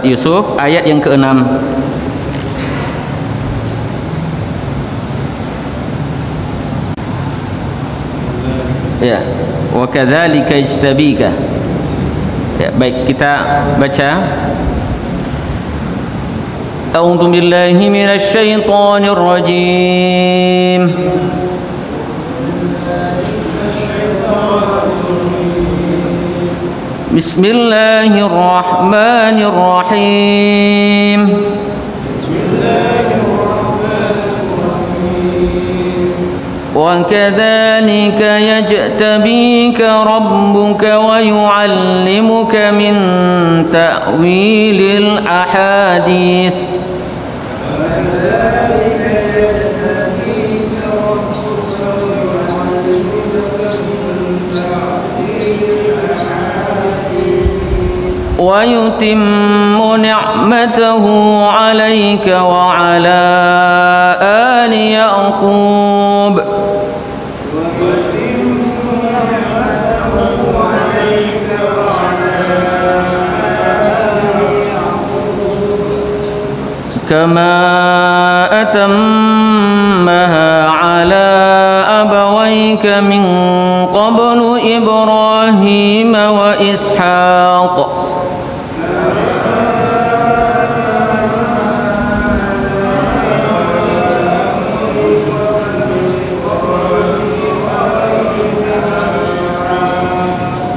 surat Yusuf ayat yang ke-6. Ya, wa kadzalika ijtabika. Ya, baik, kita baca. A'udzu billahi minasy syaithanir rajim. Bismillahirrahmanirrahim. وَكَذَلِكَ يَجْتَبِيكَ رَبُّكَ وَيُعَلِّمُكَ مِنْ تَأْوِيلِ الْأَحَادِيثِ وَيُتِمُّ نِعْمَتَهُ عَلَيْكَ وَعَلَى آلِ يَعْقُوبَ كما أتمها على أبويك من قبل إبراهيم وإسحاق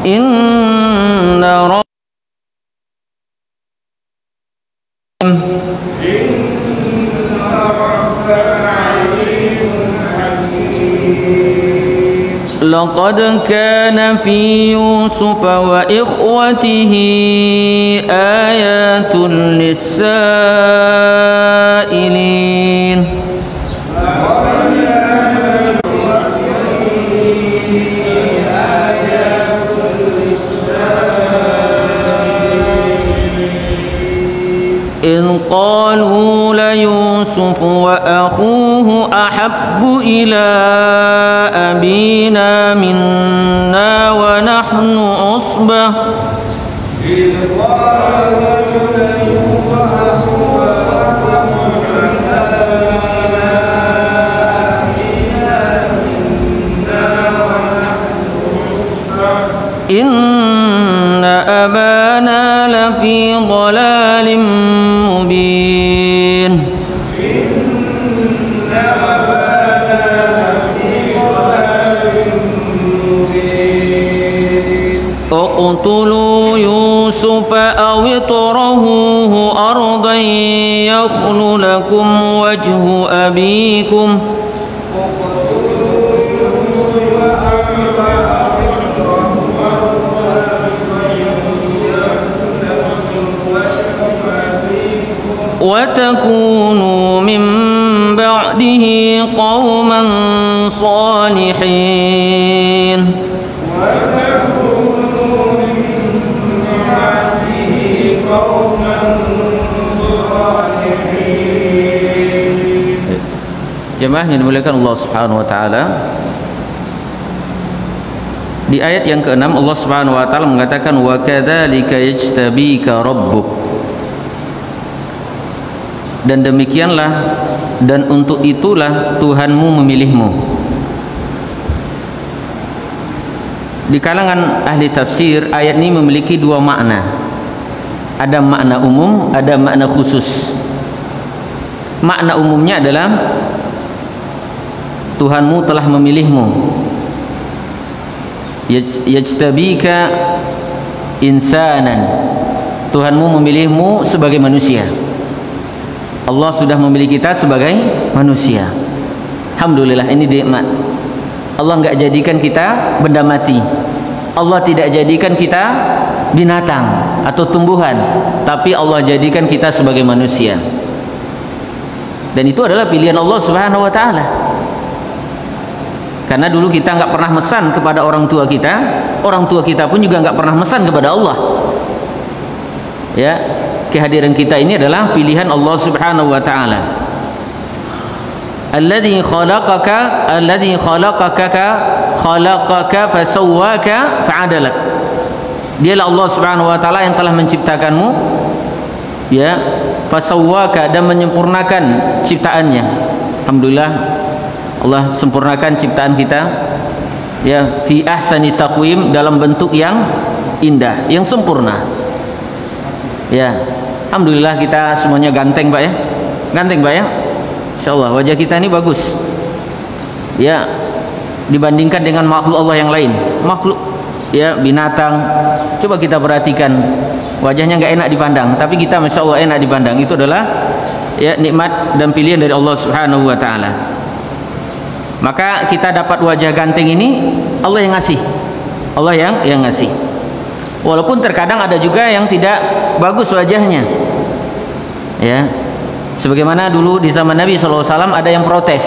إن ربك لقد كان في يوسف وإخوته آيات للسائلين إذ قالوا ليوسف وأخوه أحب إلى أبينا منا ونحن عصبة إذ قالوا ليوسف وأخوه أحب إلى أبينا منا ونحن عصبة إن أبانا لفي ضلال مبين اقتلوا يوسف أو اطرحوه أرضا يخل لكم وجه أبيكم وتكونوا من بعده قوما صالحين Jemaah yang dimuliakan Allah Subhanahu wa taala, di ayat yang ke-6 Allah Subhanahu wa taala mengatakan wa kadzalika yajtabika rabbuk, dan demikianlah dan untuk itulah Tuhanmu memilihmu. Di kalangan ahli tafsir ayat ini memiliki dua makna. Ada makna umum, ada makna khusus. Makna umumnya adalah Tuhanmu telah memilihmu. Yajtabika insanan, Tuhanmu memilihmu sebagai manusia. Allah sudah memilih kita sebagai manusia. Alhamdulillah, ini nikmat. Allah enggak jadikan kita benda mati. Allah tidak jadikan kita binatang atau tumbuhan, tapi Allah jadikan kita sebagai manusia. Dan itu adalah pilihan Allah Subhanahu wa taala. Karena dulu kita enggak pernah mesan kepada orang tua kita pun juga enggak pernah mesan kepada Allah. Ya, kehadiran kita ini adalah pilihan Allah Subhanahu wa taala. Alladzi khalaqaka fasawwaka fa'adalak. Dialah Allah Subhanahu wa taala yang telah menciptakanmu, ya, fasawwaka, dan menyempurnakan ciptaannya. Alhamdulillah Allah sempurnakan ciptaan kita, ya, fi ahsani taqwim, dalam bentuk yang indah, yang sempurna. Ya, alhamdulillah kita semuanya ganteng Pak ya, ganteng Pak ya, insyaallah wajah kita ini bagus ya, dibandingkan dengan makhluk Allah yang lain. Makhluk, ya, binatang, coba kita perhatikan, wajahnya nggak enak dipandang, tapi kita masya Allah enak dipandang. Itu adalah, ya, nikmat dan pilihan dari Allah Subhanahu wa Ta'ala. Maka kita dapat wajah ganteng ini Allah yang ngasih, Allah yang ngasih. Walaupun terkadang ada juga yang tidak bagus wajahnya, ya, sebagaimana dulu di zaman Nabi SAW ada yang protes,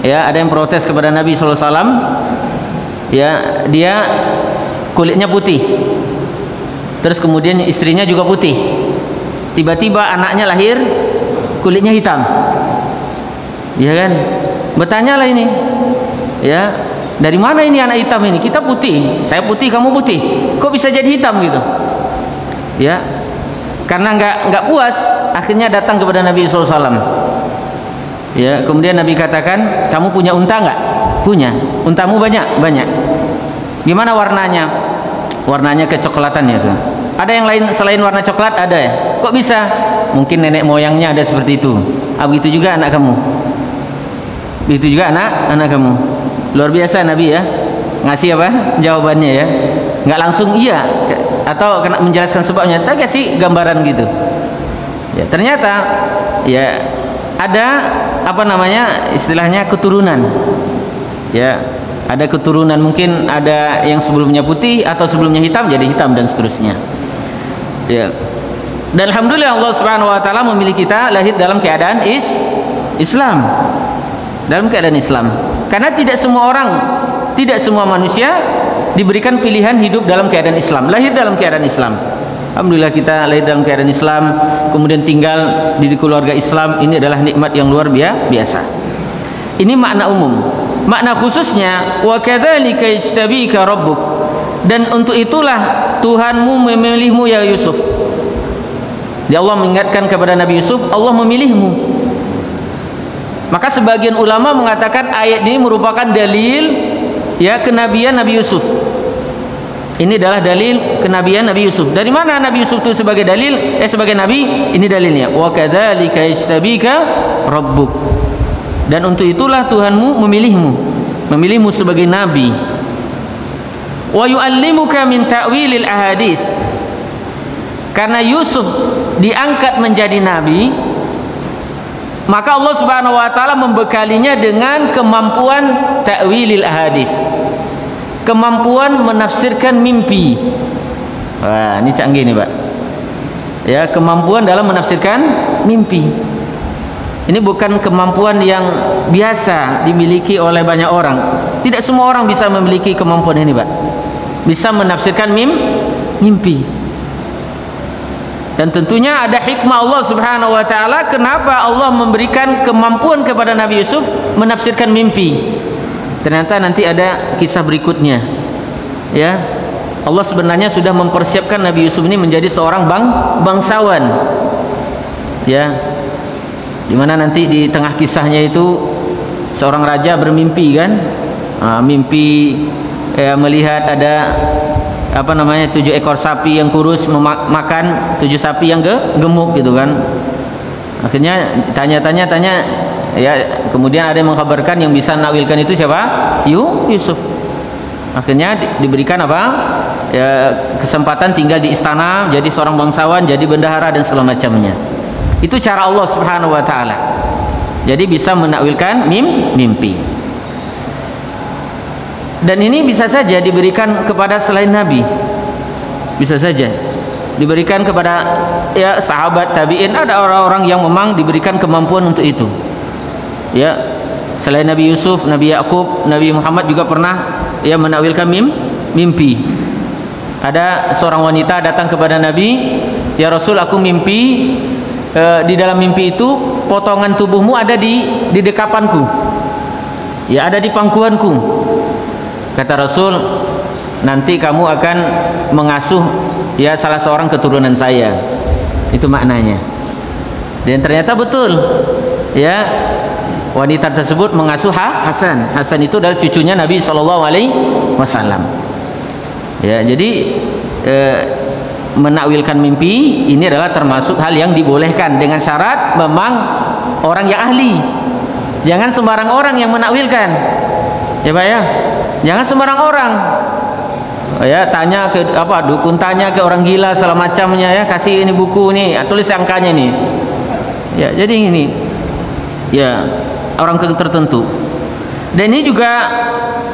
ya, ada yang protes kepada Nabi SAW, ya, dia kulitnya putih, terus kemudian istrinya juga putih, tiba-tiba anaknya lahir kulitnya hitam, ya kan, bertanyalah ini, ya, dari mana ini anak hitam ini? Kita putih, saya putih, kamu putih, kok bisa jadi hitam gitu, ya, karena nggak puas, akhirnya datang kepada Nabi SAW, ya, kemudian Nabi katakan, kamu punya unta nggak? Punya. Untamu banyak? Banyak. Gimana warnanya? Warnanya kecoklatan ya. Ada yang lain selain warna coklat? Ada ya. Kok bisa? Mungkin nenek moyangnya ada seperti itu. Begitu juga anak kamu. Begitu juga anak kamu. Luar biasa Nabi ya, ngasih apa? Jawabannya ya. Nggak langsung iya atau kena menjelaskan sebabnya, tapi kasih gambaran gitu. Ya, ternyata ya ada apa namanya istilahnya keturunan. Ya, ada keturunan, mungkin ada yang sebelumnya putih atau sebelumnya hitam jadi hitam dan seterusnya. Ya. Dan alhamdulillah Allah Subhanahu wa Ta'ala memilih kita lahir dalam keadaan Islam. Dalam keadaan Islam. Karena tidak semua orang, tidak semua manusia diberikan pilihan hidup dalam keadaan Islam, lahir dalam keadaan Islam. Alhamdulillah kita lahir dalam keadaan Islam, kemudian tinggal di keluarga Islam. Ini adalah nikmat yang luar biasa. Ini makna umum. Makna khususnya, wa kadzalika yajtabika rabbuk, dan untuk itulah Tuhanmu memilihmu ya Yusuf. Dia Allah mengingatkan kepada Nabi Yusuf, Allah memilihmu. Maka sebagian ulama mengatakan ayat ini merupakan dalil, ya, kenabian Nabi Yusuf. Ini adalah dalil kenabian Nabi Yusuf. Dari mana Nabi Yusuf itu sebagai dalil? Sebagai nabi, ini dalilnya. Wa kadzalika yajtabika rabbuk. Dan untuk itulah Tuhanmu memilihmu sebagai nabi. Wa yu'allimuka min ta'wilil ahadits. Karena Yusuf diangkat menjadi nabi, maka Allah Subhanahu wa Ta'ala membekalinya dengan kemampuan ta'wilil ahadits, kemampuan menafsirkan mimpi. Wah, ini canggih nih Pak, ya, kemampuan dalam menafsirkan mimpi. Ini bukan kemampuan yang biasa dimiliki oleh banyak orang. Tidak semua orang bisa memiliki kemampuan ini Pak, bisa menafsirkan mimpi. Dan tentunya ada hikmah Allah Subhanahu wa Ta'ala kenapa Allah memberikan kemampuan kepada Nabi Yusuf menafsirkan mimpi. Ternyata nanti ada kisah berikutnya, ya. Allah sebenarnya sudah mempersiapkan Nabi Yusuf ini menjadi seorang bangsawan, ya, dimana nanti di tengah kisahnya itu seorang raja bermimpi kan, mimpi, ya, melihat ada apa namanya 7 ekor sapi yang kurus makan 7 sapi yang gemuk gitu kan. Akhirnya tanya, ya, kemudian ada yang mengkabarkan yang bisa nakwilkan itu siapa? Yusuf. Akhirnya diberikan apa? Ya, kesempatan tinggal di istana, jadi seorang bangsawan, jadi bendahara dan segala macamnya. Itu cara Allah Subhanahu wa Ta'ala. Jadi bisa menakwilkan mimpi. Dan ini bisa saja diberikan kepada selain Nabi, bisa saja diberikan kepada, ya, sahabat tabi'in. Ada orang-orang yang memang diberikan kemampuan untuk itu, ya, selain Nabi Yusuf, Nabi Yakub, Nabi Muhammad juga pernah, ya, menakwilkan mimpi. Ada seorang wanita datang kepada Nabi, ya Rasul, aku mimpi, di dalam mimpi itu potongan tubuhmu ada di dekapanku, ya, ada di pangkuanku. Kata Rasul, nanti kamu akan mengasuh, ya, salah seorang keturunan saya. Itu maknanya. Dan ternyata betul, ya, wanita tersebut mengasuh Hasan. Hasan itu adalah cucunya Nabi SAW. Ya, jadi menakwilkan mimpi ini adalah termasuk hal yang dibolehkan dengan syarat memang orang yang ahli. Jangan sembarang orang yang menakwilkan, ya Pak ya. Jangan sembarang orang. Ya, tanya ke dukun, tanya ke orang gila segala macamnya, ya, kasih ini buku nih, tulis angkanya nih. Ya, jadi ini ya orang tertentu. Dan ini juga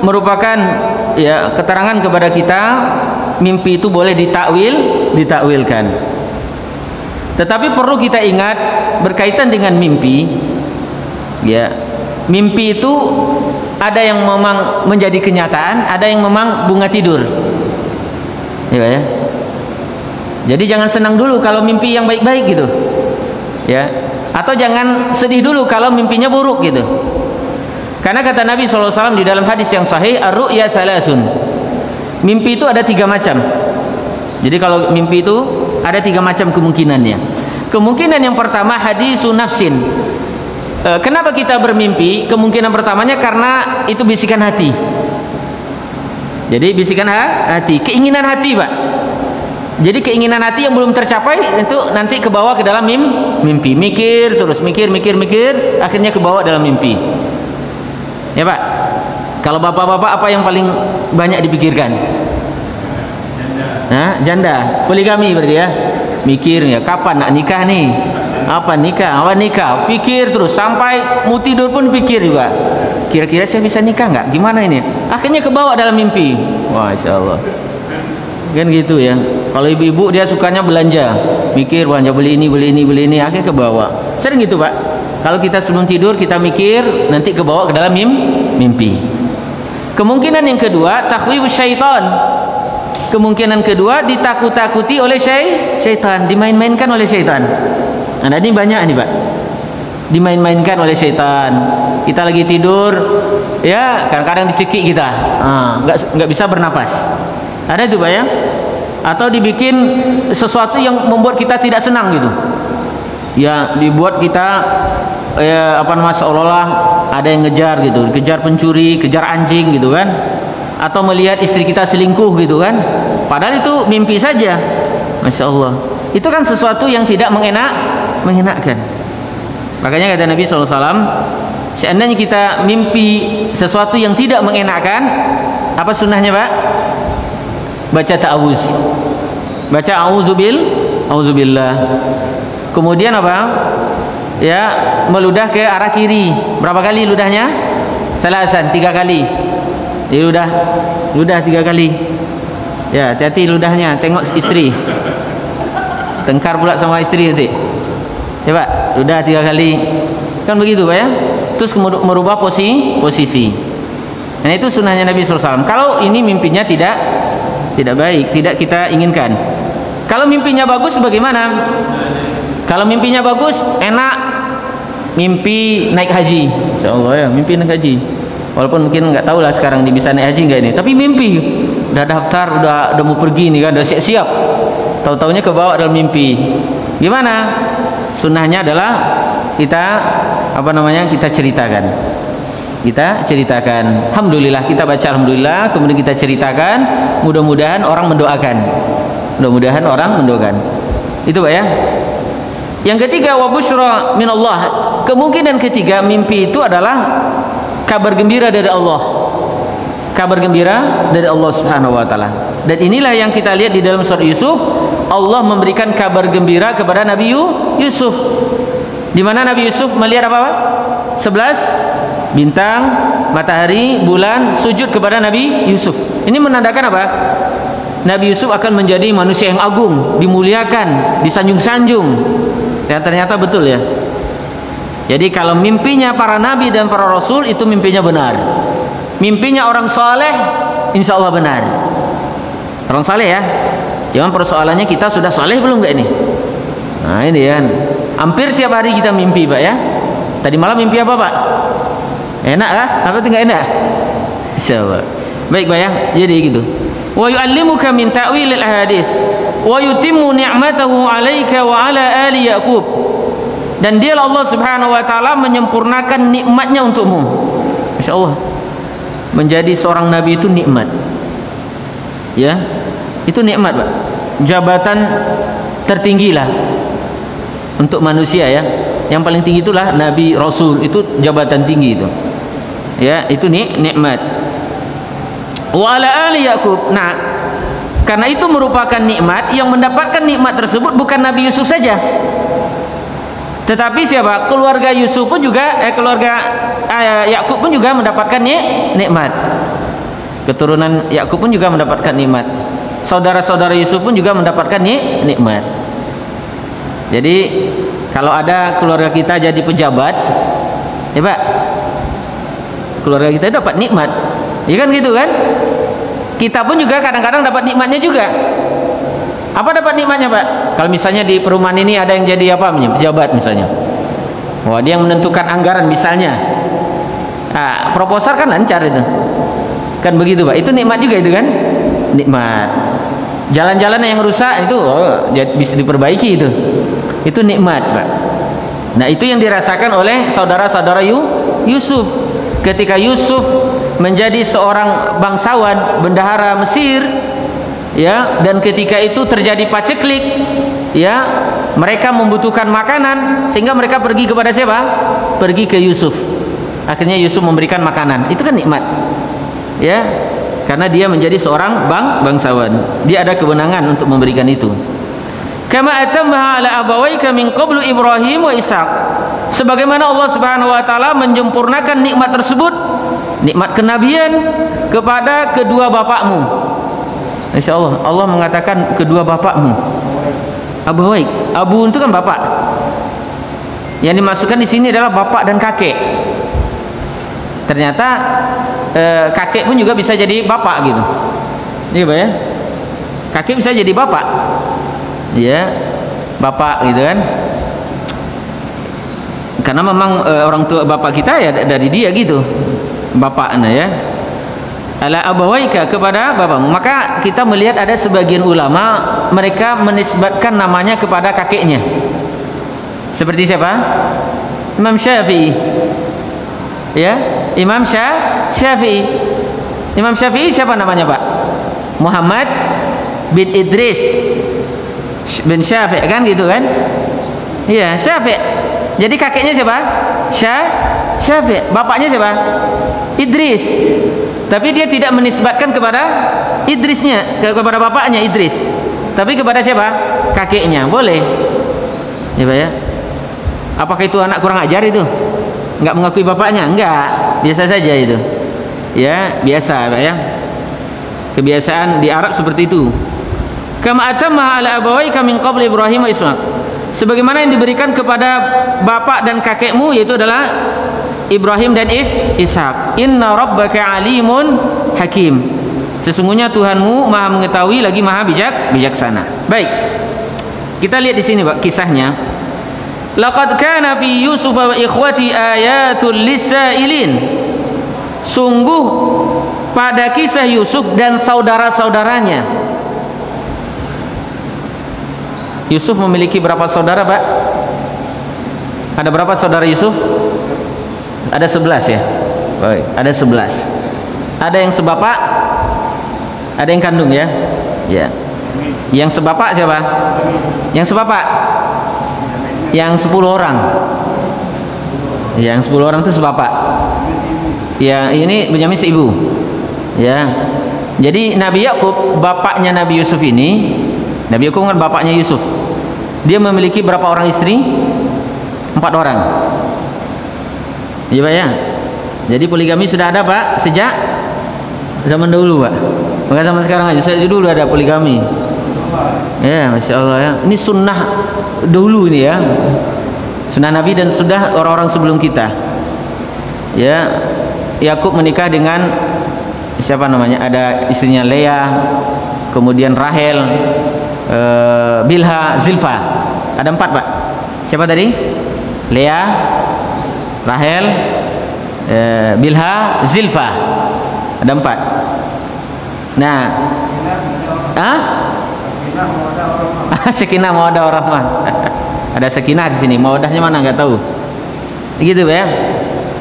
merupakan ya keterangan kepada kita mimpi itu boleh ditakwilkan. Tetapi perlu kita ingat berkaitan dengan mimpi, ya, mimpi itu ada yang memang menjadi kenyataan, ada yang memang bunga tidur, ya. Jadi jangan senang dulu kalau mimpi yang baik-baik gitu, ya, atau jangan sedih dulu kalau mimpinya buruk gitu. Karena kata Nabi SAW di dalam hadis yang sahih, ar-ru'ya thalathun. Mimpi itu ada 3 macam. Jadi kalau mimpi itu ada 3 macam kemungkinannya. Kemungkinan yang pertama hadisun nafsin. Kenapa kita bermimpi? Kemungkinan pertamanya karena itu bisikan hati. Jadi bisikan hati, keinginan hati, Pak. Jadi keinginan hati yang belum tercapai itu nanti kebawa ke dalam mimpi. Mikir terus, mikir, akhirnya kebawa dalam mimpi. Ya Pak. Kalau bapak-bapak apa yang paling banyak dipikirkan? Janda. Poligami berarti ya. Mikir ya, kapan nak nikah nih? Apa nikah? Pikir terus sampai mau tidur pun pikir juga. Kira-kira saya bisa nikah nggak? Gimana ini? Akhirnya kebawa dalam mimpi. Masya Allah. Kan gitu ya. Kalau ibu-ibu dia sukanya belanja, mikir belanja beli ini, akhirnya kebawa. Sering gitu Pak. Kalau kita sebelum tidur kita mikir, nanti kebawa ke dalam mimpi. Kemungkinan yang kedua, takhwifus syaitan. Kemungkinan kedua, ditakut-takuti oleh syaitan, dimain-mainkan oleh syaitan. Nah, ini banyak nih Pak, dimain-mainkan oleh syaitan. Kita lagi tidur, ya kadang-kadang dicekik kita, nggak bisa bernapas. Ada itu Pak ya. Atau dibikin sesuatu yang membuat kita tidak senang gitu. Ya, dibuat kita seolah-olah ada yang ngejar gitu, kejar pencuri, kejar anjing gitu kan, atau melihat istri kita selingkuh gitu kan, padahal itu mimpi saja. Masya Allah, itu kan sesuatu yang tidak mengenakkan. Makanya kata Nabi SAW, seandainya kita mimpi sesuatu yang tidak mengenakkan, apa sunnahnya Pak? Baca ta'awuz, baca auzubillah. Kemudian apa? Ya, meludah ke arah kiri. Berapa kali ludahnya? Salasan, 3 kali. Ya, ludah 3 kali. Ya, hati-hati ludahnya. Tengok istri. Tengkar pula sama istri nanti. Ya Pak, ludah 3 kali. Kan begitu Pak ya. Terus merubah posisi. Nah, itu sunnahnya Nabi SAW. Kalau ini mimpinya tidak baik, tidak kita inginkan. Kalau mimpinya bagus bagaimana? Kalau mimpinya bagus, enak, mimpi naik haji, insya Allah ya, mimpi naik haji. Walaupun mungkin nggak tahu lah sekarang bisa naik haji nggak ini, tapi mimpi, udah daftar, udah mau pergi nih kan, udah siap-siap. Tahu-taunya kebawa dalam mimpi. Gimana? Sunnahnya adalah kita kita ceritakan. Alhamdulillah, kita baca alhamdulillah, kemudian kita ceritakan. Mudah-mudahan orang mendoakan. Itu Pak ya. Yang ketiga, wa busyra minallah. Kemungkinan ketiga, mimpi itu adalah kabar gembira dari Allah. Kabar gembira dari Allah Subhanahu wa taala. Dan inilah yang kita lihat di dalam surah Yusuf, Allah memberikan kabar gembira kepada Nabi Yusuf. Di mana Nabi Yusuf melihat apa? 11 bintang, matahari, bulan sujud kepada Nabi Yusuf. Ini menandakan apa? Nabi Yusuf akan menjadi manusia yang agung, dimuliakan, disanjung-sanjung. Ya, ternyata betul ya. Jadi kalau mimpinya para nabi dan para rasul itu mimpinya benar. Mimpinya orang saleh insya Allah benar. Orang saleh ya. Cuman persoalannya kita sudah saleh belum enggak ini? Nah ini kan. Hampir tiap hari kita mimpi Pak ya. Tadi malam mimpi apa Pak? Enak kah? Apa enggak enak? Insya Allah. Baik Pak ya. Jadi gitu. Wa yu'allimuka min ta'wilil ahadits. wa yutimmu ni'matahu 'alaika wa 'ala ali Yaqub. Dan dialah Allah Subhanahu wa taala menyempurnakan nikmatnya untukmu. Masyaallah. Menjadi seorang nabi itu nikmat. Ya. Itu nikmat, Pak. Jabatan tertinggilah untuk manusia ya. Yang paling tinggi itulah nabi rasul, itu jabatan tinggi itu. Ya, itu nikmat. Wa 'ala ali Yaqub. Nah, karena itu merupakan nikmat, yang mendapatkan nikmat tersebut bukan Nabi Yusuf saja, tetapi siapa? Keluarga Yusuf pun juga keluarga Yakub pun juga mendapatkan nikmat. Keturunan Yakub pun juga mendapatkan nikmat. Saudara-saudara Yusuf pun juga mendapatkan nikmat. Jadi kalau ada keluarga kita jadi pejabat, ya Pak, keluarga kita dapat nikmat. Ya kan gitu kan? Kita pun juga kadang-kadang dapat nikmatnya juga. Apa dapat nikmatnya, Pak? Kalau misalnya di perumahan ini ada yang jadi apa? Pejabat misalnya. Wah, dia yang menentukan anggaran misalnya. Nah, proposal kan lancar itu. Kan begitu, Pak. Itu nikmat juga itu kan? Nikmat. Jalan-jalan yang rusak itu bisa diperbaiki itu. Itu nikmat, Pak. Nah, itu yang dirasakan oleh saudara-saudara Yusuf. Ketika Yusuf menjadi seorang bangsawan, bendahara Mesir, ya, dan ketika itu terjadi paceklik, ya, mereka membutuhkan makanan, sehingga mereka pergi kepada siapa? Pergi ke Yusuf. Akhirnya Yusuf memberikan makanan. Itu kan nikmat, ya, karena dia menjadi seorang bangsawan. Dia ada kewenangan untuk memberikan itu. Kama atamma ala abawaika min qablu Ibrahim wa Ishaq. Sebagaimana Allah Subhanahu wa taala menyempurnakan nikmat tersebut, nikmat kenabian, kepada kedua bapakmu. Insyaallah Allah mengatakan kedua bapakmu. Abawaik, abu itu kan bapak. Yang dimasukkan di sini adalah bapak dan kakek. Ternyata kakek pun juga bisa jadi bapak gitu. Iya, Pak ya? Kakek bisa jadi bapak. Ya, bapak gitu kan. Karena memang orang tua bapak kita ya dari dia gitu, bapaknya ya. Ala abawaika, kepada bapakmu. Maka kita melihat ada sebagian ulama mereka menisbatkan namanya kepada kakeknya. Seperti siapa? Imam Syafi'i. Ya, Imam Syafi'i. Imam Syafi'i siapa namanya, Pak? Muhammad bin Idris bin Syafi', kan gitu kan? Iya, Syafi'. Jadi kakeknya siapa? Syafi'. Bapaknya siapa? Idris. Tapi dia tidak menisbatkan kepada Idrisnya, kepada bapaknya Idris, tapi kepada siapa? Kakeknya. Boleh. Ya, Pak ya. Apakah itu anak kurang ajar itu? Enggak mengakui bapaknya? Enggak. Biasa saja itu. Ya, biasa, Pak ya. Kebiasaan di Arab seperti itu. Kama atamma ala abawaika min qabl Ibrahim wa Ishaq. Sebagaimana yang diberikan kepada bapak dan kakekmu, yaitu adalah Ibrahim dan Ishak. Inna rabbaka alimun hakim. Sesungguhnya Tuhanmu maha mengetahui lagi maha bijaksana. Baik, kita lihat di sini, Pak, kisahnya. Laqad kana fi Yusuf wa ikhwati ayatul lisailin. Sungguh pada kisah Yusuf dan saudara-saudaranya. Yusuf memiliki berapa saudara, Pak? Ada berapa saudara Yusuf? Ada 11 ya. Baik, ada 11. Ada yang sebapak, ada yang kandung ya. Ya. Yang sebapak siapa? Yang sebapak? Yang 10 orang. Yang 10 orang itu sebapak. Ya, ini Benyamin seibu. Ya. Jadi Nabi Yakub, bapaknya Nabi Yusuf ini, Nabi Yakub kan bapaknya Yusuf. Dia memiliki berapa orang istri? 4 orang. Iya, Pak ya. Jadi poligami sudah ada, Pak, sejak zaman dahulu, Pak. Bukan zaman sekarang aja. Sejak dulu ada poligami. Ya, Masya Allah ya. Ini sunnah dahulu ini ya. Sunnah Nabi dan sudah orang-orang sebelum kita. Ya, Yakub menikah dengan siapa namanya? Ada istrinya Leah, kemudian Rahel, Bilha, Zilfa. Ada 4, Pak. Siapa tadi? Leah, Rahel, Bilha, Zilfa. Ada 4. Nah, Sakinah mawaddah warahmah. Ada sakinah di sini, mawaddahnya mana nggak tahu. Gitu ya.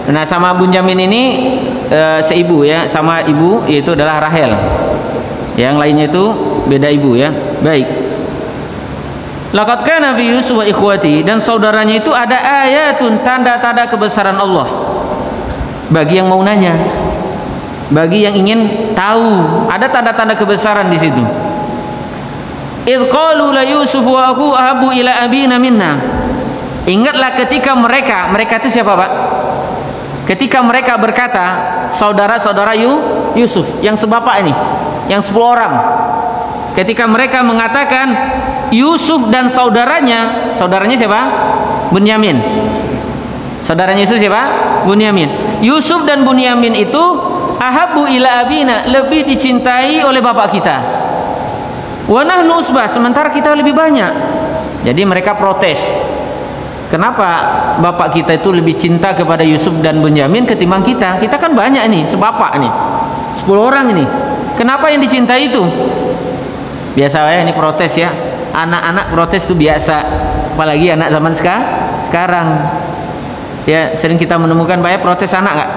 Nah, sama Bunyamin ini seibu ya, sama ibu, yaitu adalah Rahel. Yang lainnya itu beda ibu ya. Baik. Laqad kana fi Yusuf wa ikhwati, dan saudaranya itu ada ayatun, tanda-tanda kebesaran Allah. Bagi yang mau nanya, bagi yang ingin tahu, ada tanda-tanda kebesaran di situ. Idh qalu la Yusuf wa akhu ahabbu ila abina minna. Ingatlah ketika mereka itu siapa, Pak? Ketika mereka berkata, saudara-saudara Yusuf yang sebapak ini, yang 10 orang. Ketika mereka mengatakan Yusuf dan saudaranya siapa? Bunyamin. Saudaranya Yusuf siapa? Bunyamin. Yusuf dan Bunyamin itu ahabbu ila abina, lebih dicintai oleh bapak kita. Wa nahnu usbah, sementara kita lebih banyak. Jadi mereka protes. Kenapa bapak kita itu lebih cinta kepada Yusuf dan Bunyamin ketimbang kita? Kita kan banyak nih, sebapak nih, 10 orang ini. Kenapa yang dicintai itu? Biasa ya, ini protes ya. Anak-anak protes itu biasa, apalagi anak zaman sekarang. Ya, sering kita menemukan Pak ya, protes anak nggak?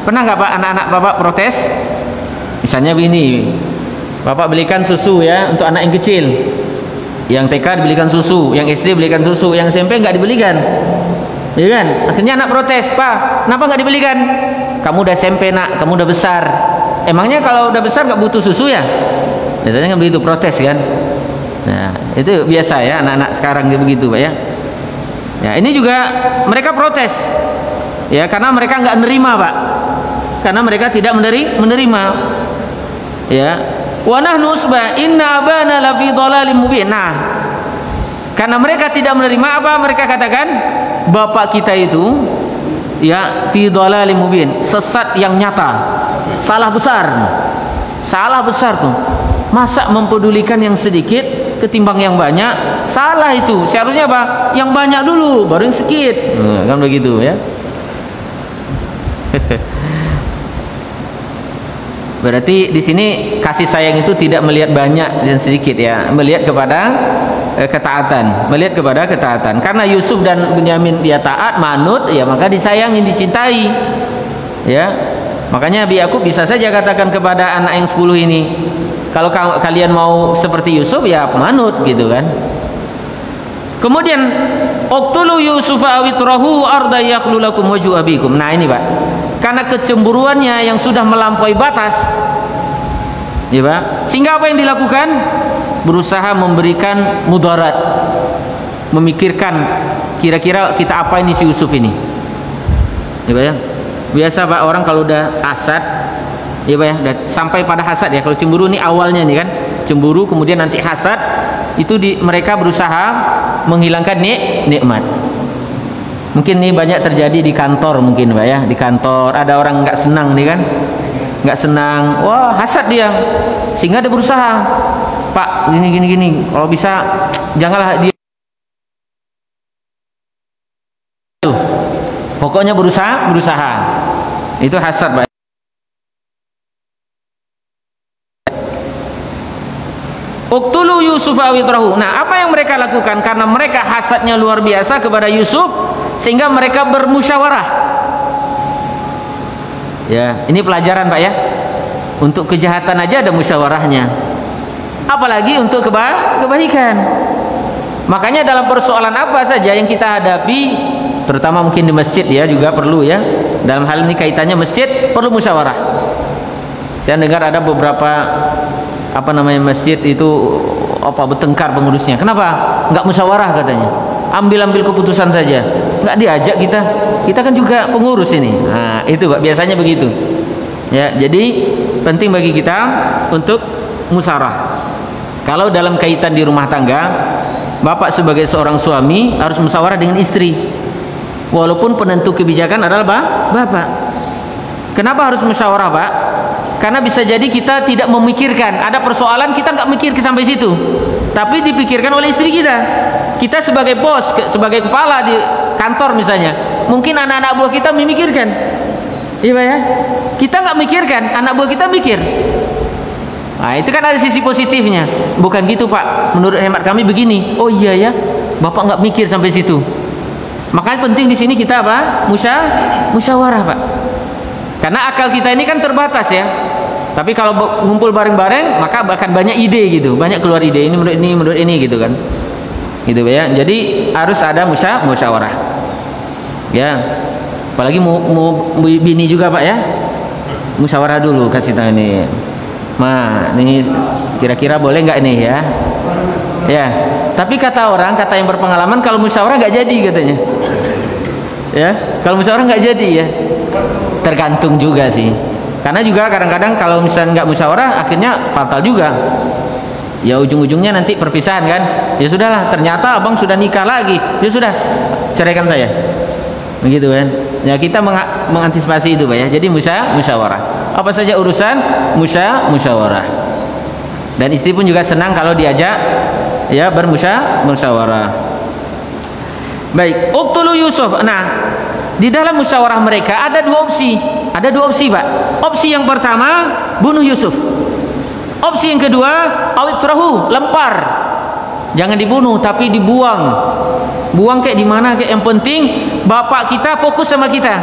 Pernah nggak Pak anak-anak Bapak protes? Misalnya begini, Bapak belikan susu ya untuk anak yang kecil. Yang TK dibelikan susu, yang SD belikan susu, yang SMP nggak dibelikan. Ya kan? Akhirnya anak protes, "Pak, kenapa nggak dibelikan?" "Kamu udah SMP nak, kamu udah besar." Emangnya kalau udah besar nggak butuh susu ya? Biasanya kan begitu, protes kan. Nah, itu biasa ya anak-anak sekarang begitu Pak ya. Ya, ini juga mereka protes. Ya, karena mereka nggak menerima, Pak. Karena mereka tidak menerima. Ya. Wa nahnu usbah inna abana lafi dhalalim mubin. Nah, karena mereka tidak menerima, apa mereka katakan? Bapak kita itu ya fi dhalalim mubin, sesat yang nyata. Salah besar. Salah besar tuh. Masa mempedulikan yang sedikit ketimbang yang banyak? Salah itu. Seharusnya apa? Yang banyak dulu baru yang sedikit. Kan begitu ya. Berarti di sini kasih sayang itu tidak melihat banyak dan sedikit ya, melihat kepada ketaatan, melihat kepada ketaatan. Karena Yusuf dan Bunyamin dia taat, manut, ya maka disayangi, dicintai. Ya. Makanya Abi Yakub bisa saja katakan kepada anak yang 10 ini, kalau kalian mau seperti Yusuf ya manut gitu kan. Kemudian uqtulu Yusufa awitrahu arda yakhlu lakum wajhu abikum. Nah ini Pak, karena kecemburuannya yang sudah melampaui batas ya Pak, sehingga apa yang dilakukan? Berusaha memberikan mudarat, memikirkan kira-kira kita apa ini si Yusuf ini ya Pak ya. Biasa Pak, orang kalau udah hasad ya Pak ya, sampai pada hasad ya. Kalau cemburu ini awalnya nih kan, cemburu kemudian nanti hasad, itu mereka berusaha menghilangkan nikmat. Mungkin nih banyak terjadi di kantor mungkin Pak ya. Di kantor ada orang nggak senang nih kan, nggak senang, wah hasad dia, sehingga dia berusaha, Pak gini, kalau bisa janganlah dia, pokoknya berusaha. Itu hasad Pak. Uqtulu Yusuf awitrahu. Nah, apa yang mereka lakukan? Karena mereka hasadnya luar biasa kepada Yusuf, sehingga mereka bermusyawarah. Ya, ini pelajaran Pak ya. Untuk kejahatan aja ada musyawarahnya. Apalagi untuk kebaikan. Makanya dalam persoalan apa saja yang kita hadapi, terutama mungkin di masjid ya juga perlu ya. Dalam hal ini kaitannya masjid perlu musyawarah. Saya dengar ada beberapa masjid itu bertengkar pengurusnya. Kenapa? Nggak musyawarah katanya. Ambil keputusan saja. Nggak diajak kita kan juga pengurus ini. Nah, itu Pak, biasanya begitu. Ya, jadi penting bagi kita untuk musyawarah. Kalau dalam kaitan di rumah tangga, Bapak sebagai seorang suami harus musyawarah dengan istri. Walaupun penentu kebijakan adalah Bapak. Kenapa harus musyawarah Pak? Karena bisa jadi kita tidak memikirkan, ada persoalan kita nggak mikir sampai situ, tapi dipikirkan oleh istri kita. Kita sebagai bos, sebagai kepala di kantor misalnya, mungkin anak-anak buah kita memikirkan, iya ya. Kita nggak mikirkan, anak buah kita mikir. Nah, itu kan ada sisi positifnya. Bukan gitu Pak, menurut hemat kami begini. Oh iya ya, Bapak nggak mikir sampai situ. Makanya penting di sini kita apa? Musyawarah Pak. Karena akal kita ini kan terbatas ya. Tapi kalau ngumpul bareng-bareng, maka bahkan banyak ide gitu, banyak keluar ide ini menurut ini gitu kan, gitu ya. Jadi harus ada musyawarah. Ya, apalagi mau bini juga Pak ya. Musyawarah dulu kasih tahu ini. Ma, ini kira-kira boleh nggak nih ya? Ya, tapi kata yang berpengalaman kalau musyawarah nggak jadi katanya. Ya, kalau musyawarah nggak jadi ya. Tergantung juga sih. Karena juga kadang-kadang kalau misalnya nggak musyawarah, akhirnya fatal juga. Ya ujung-ujungnya nanti perpisahan kan. Ya sudahlah, ternyata abang sudah nikah lagi. Ya sudah, ceraikan saya. Begitu kan. Ya kita mengantisipasi itu Pak ya. Jadi musyawarah. Apa saja urusan musyawarah. Dan istri pun juga senang kalau diajak ya bermusyawarah. Baik, uqtulu Yusuf. Nah, di dalam musyawarah mereka ada dua opsi. Ada dua opsi Pak. Opsi yang pertama, bunuh Yusuf. Opsi yang kedua, awitrahu, lempar. Jangan dibunuh tapi dibuang. Buang kayak di mana kayak, yang penting bapak kita fokus sama kita.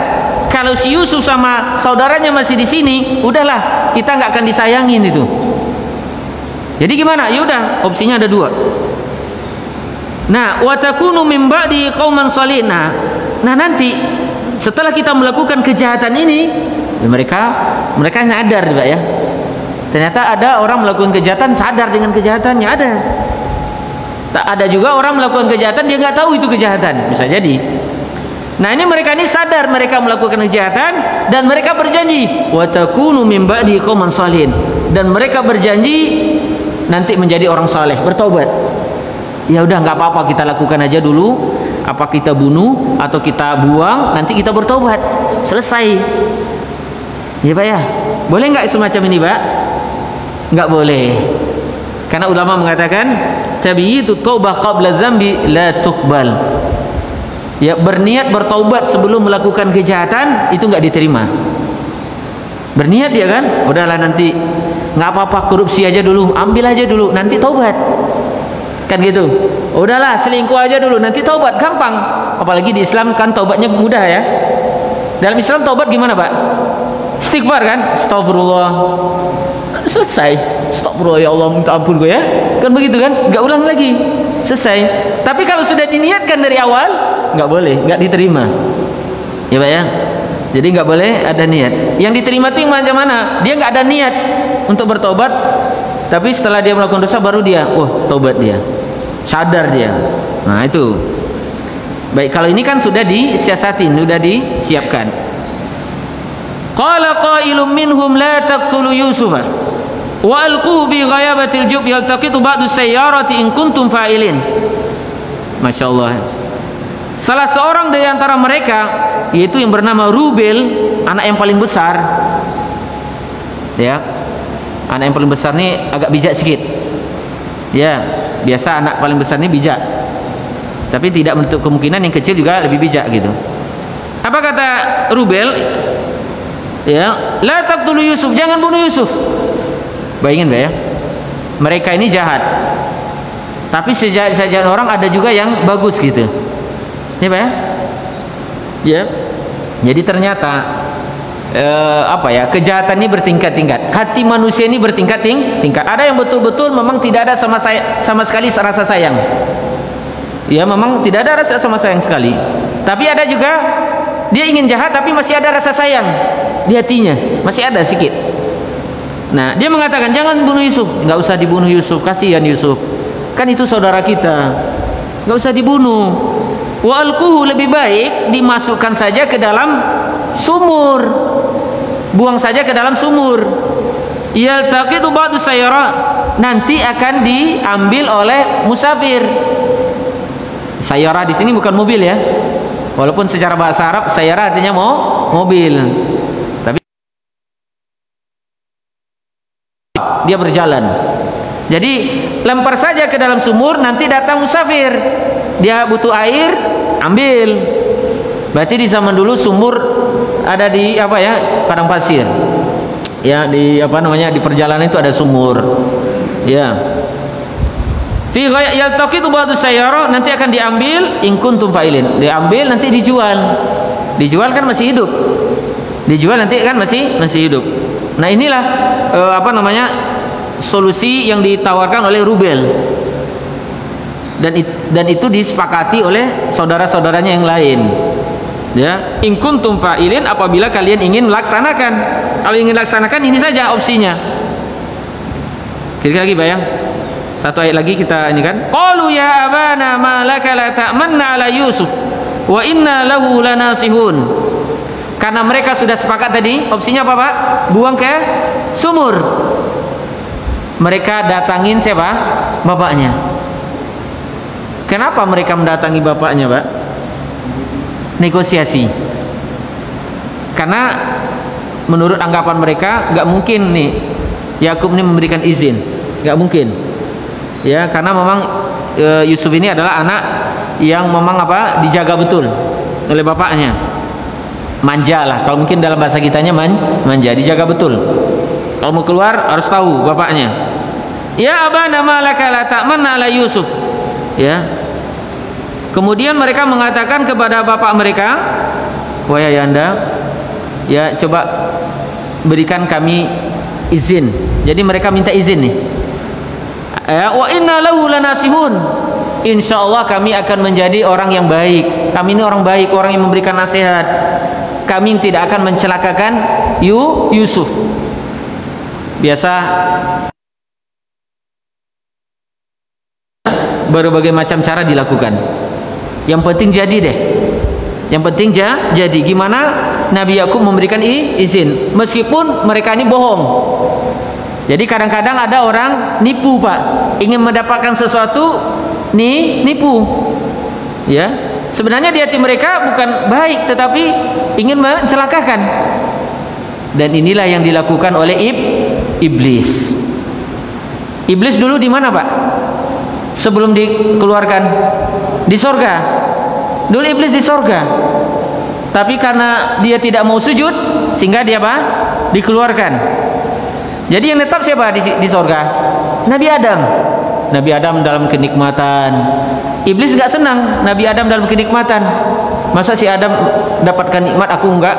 Kalau si Yusuf sama saudaranya masih di sini, udahlah, kita nggak akan disayangin itu. Jadi gimana? Ya udah, opsinya ada dua. Nah, wa takunu min ba'di qauman shalihin. Nah, nanti setelah kita melakukan kejahatan ini, ya mereka nyadar Pak ya. Ternyata ada orang melakukan kejahatan sadar dengan kejahatannya, ada. Tak ada juga orang melakukan kejahatan dia nggak tahu itu kejahatan, bisa jadi. Nah, ini mereka ini sadar mereka melakukan kejahatan dan mereka berjanji wa takunu min ba'di qauman shalihin, dan mereka berjanji nanti menjadi orang saleh, bertobat. Ya udah nggak apa-apa, kita lakukan aja dulu, apa kita bunuh atau kita buang, nanti kita bertobat, selesai. Ya Pak ya, boleh nggak semacam ini Pak? Nggak boleh, karena ulama mengatakan tabiyitu taubah qabla dzambi la tuqbal. Ya, berniat bertaubat sebelum melakukan kejahatan itu nggak diterima. Berniat dia kan, udahlah nanti nggak apa-apa, korupsi aja dulu, ambil aja dulu, nanti taubat. Kan gitu. Udahlah, selingkuh aja dulu, nanti taubat, gampang. Apalagi di Islam kan taubatnya mudah ya. Dalam Islam taubat gimana Pak? Istighfar kan? Astagfirullah. Selesai. Astagfirullah, ya Allah, minta ampun gue ya. Kan begitu kan? Nggak ulang lagi. Selesai. Tapi kalau sudah diniatkan dari awal, nggak boleh, nggak diterima. Ya Pak ya. Jadi nggak boleh ada niat. Yang diterima itu macam mana? Dia nggak ada niat untuk bertobat, tapi setelah dia melakukan dosa baru dia, tobat dia, sadar dia. Nah itu. Baik, kalau ini kan sudah disiasatin, sudah disiapkan. Qala qailum minhum la taqtulu Yusufa wa alquhu bi ghayabatil jub yaltaqitu ba'du sayyarati in kuntum fa'ilin. Masya Allah. Salah seorang dari antara mereka, yaitu yang bernama Rubel, anak yang paling besar, ya, anak yang paling besar ini agak bijak sedikit. Ya, biasa anak paling besar ini bijak, tapi tidak menutup kemungkinan yang kecil juga lebih bijak gitu. Apa kata Rubel? Ya, la taqtulu Yusuf, jangan bunuh Yusuf. Bayangin ya, mereka ini jahat, tapi sejahat orang ada juga yang bagus gitu. Ya Pak ya? Ya. Jadi ternyata kejahatan ini bertingkat-tingkat. Hati manusia ini bertingkat-tingkat. Ada yang betul-betul memang tidak ada sama sekali rasa sayang. Ya, memang tidak ada rasa sama sayang sekali. Tapi ada juga dia ingin jahat tapi masih ada rasa sayang di hatinya, masih ada sedikit. Nah, dia mengatakan jangan bunuh Yusuf. Nggak usah dibunuh Yusuf, kasihan Yusuf. Kan itu saudara kita. Nggak usah dibunuh. Wa alquhu, lebih baik dimasukkan saja ke dalam sumur, buang saja ke dalam sumur. Yaltaqitu ba'du sayyara, nanti akan diambil oleh musafir. Sayyara di sini bukan mobil ya, walaupun secara bahasa Arab sayyara artinya mobil, tapi dia berjalan. Jadi lempar saja ke dalam sumur, nanti datang musafir, dia butuh air, ambil. Berarti di zaman dulu sumur ada di padang pasir. Ya, di apa namanya, di perjalanan itu ada sumur. Ya. Fi yaltaqitu ba'du sayyara, nanti akan diambil in kuntum fa'ilin. Diambil nanti dijual. Dijual kan masih hidup. Dijual nanti kan masih hidup. Nah, inilah apa namanya, solusi yang ditawarkan oleh Rubel. Dan itu disepakati oleh saudara-saudaranya yang lain. Ya, in kuntum fa'ilin, apabila kalian ingin melaksanakan. Kalau ingin laksanakan, ini saja opsinya. Kira-kira lagi bayang. Satu ayat lagi kita ini kan. Qalu ya abana ma laka la ta'manna ala Yusuf wa inna lahu lanasihun. Karena mereka sudah sepakat tadi, opsinya apa, Pak? Buang ke sumur. Mereka datangin siapa? Bapaknya. Kenapa mereka mendatangi bapaknya, Pak? Negosiasi. Karena menurut anggapan mereka nggak mungkin nih Yakub ini memberikan izin, nggak mungkin. Ya, karena memang Yusuf ini adalah anak yang memang apa, dijaga betul oleh bapaknya. Manja lah, kalau mungkin dalam bahasa kitanya manja, dijaga betul. Kalau mau keluar harus tahu bapaknya. Ya abana malaka la ta'manna ala Yusuf. Ya. Kemudian mereka mengatakan kepada bapak mereka, wahai ayahanda, ya coba berikan kami izin. Jadi mereka minta izin nih. Wa inna lahu lanasihun. Insyaallah kami akan menjadi orang yang baik. Kami ini orang baik, orang yang memberikan nasihat. Kami tidak akan mencelakakan Yusuf. Biasa berbagai macam cara dilakukan. Yang penting jadi deh. Yang penting jadi. Gimana Nabi Yakub memberikan izin, meskipun mereka ini bohong. Jadi kadang-kadang ada orang nipu, Pak. Ingin mendapatkan sesuatu, nipu. Ya. Sebenarnya di hati mereka bukan baik, tetapi ingin mencelakakan. Dan inilah yang dilakukan oleh iblis. Iblis dulu di mana, Pak? Sebelum dikeluarkan di sorga. Dulu iblis di sorga, tapi karena dia tidak mau sujud, sehingga dia apa? Dikeluarkan. Jadi yang tetap siapa di sorga? Nabi Adam. Nabi Adam dalam kenikmatan. Iblis nggak senang Nabi Adam dalam kenikmatan. Masa si Adam dapatkan nikmat, aku enggak?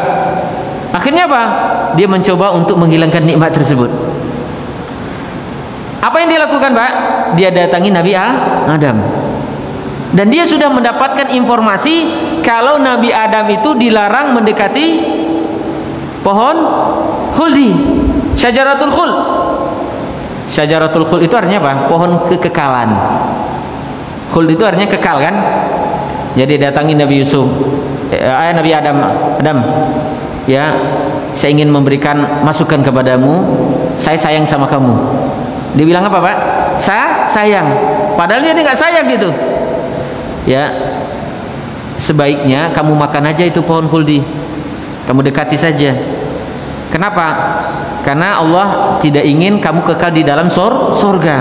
Akhirnya apa? Dia mencoba untuk menghilangkan nikmat tersebut. Apa yang dia lakukan, Pak? Dia datangi Nabi Adam. Dan dia sudah mendapatkan informasi kalau Nabi Adam itu dilarang mendekati pohon khuldi, syajaratul khuld. Syajaratul khuld itu artinya apa? Pohon kekekalan. Khuld itu artinya kekal kan? Jadi datangi Nabi Yusuf, Nabi Adam, ya, saya ingin memberikan masukan kepadamu. Saya sayang sama kamu. Dia bilang apa, Pak? Sayang. Padahal dia nggak sayang gitu. Ya, sebaiknya kamu makan aja itu pohon khuldi. Kamu dekati saja. Kenapa? Karena Allah tidak ingin kamu kekal di dalam surga.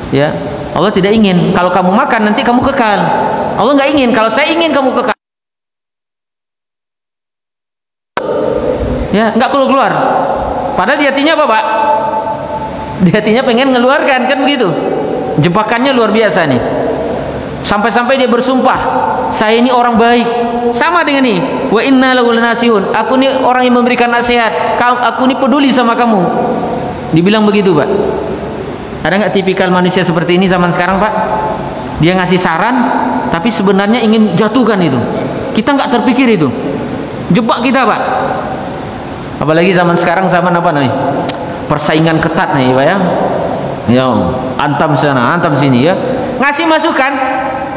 Ya, Allah tidak ingin kalau kamu makan nanti kamu kekal. Allah nggak ingin. Kalau saya ingin kamu kekal. Ya, nggak keluar. Padahal di hatinya apa, Pak? Di hatinya pengen ngeluarkan, kan begitu. Jebakannya luar biasa nih. Sampai-sampai dia bersumpah, saya ini orang baik. Sama dengan ini, wa inna lahu lanasihun. Aku ini orang yang memberikan nasihat. Aku ini peduli sama kamu. Dibilang begitu, Pak. Ada nggak tipikal manusia seperti ini zaman sekarang, Pak? Dia ngasih saran, tapi sebenarnya ingin jatuhkan itu. Kita nggak terpikir itu. Jebak kita, Pak. Apalagi zaman sekarang, zaman apa nih? Persaingan ketat nih, Pak ya. Ya, antam sana, antam sini ya. Ngasih masukan,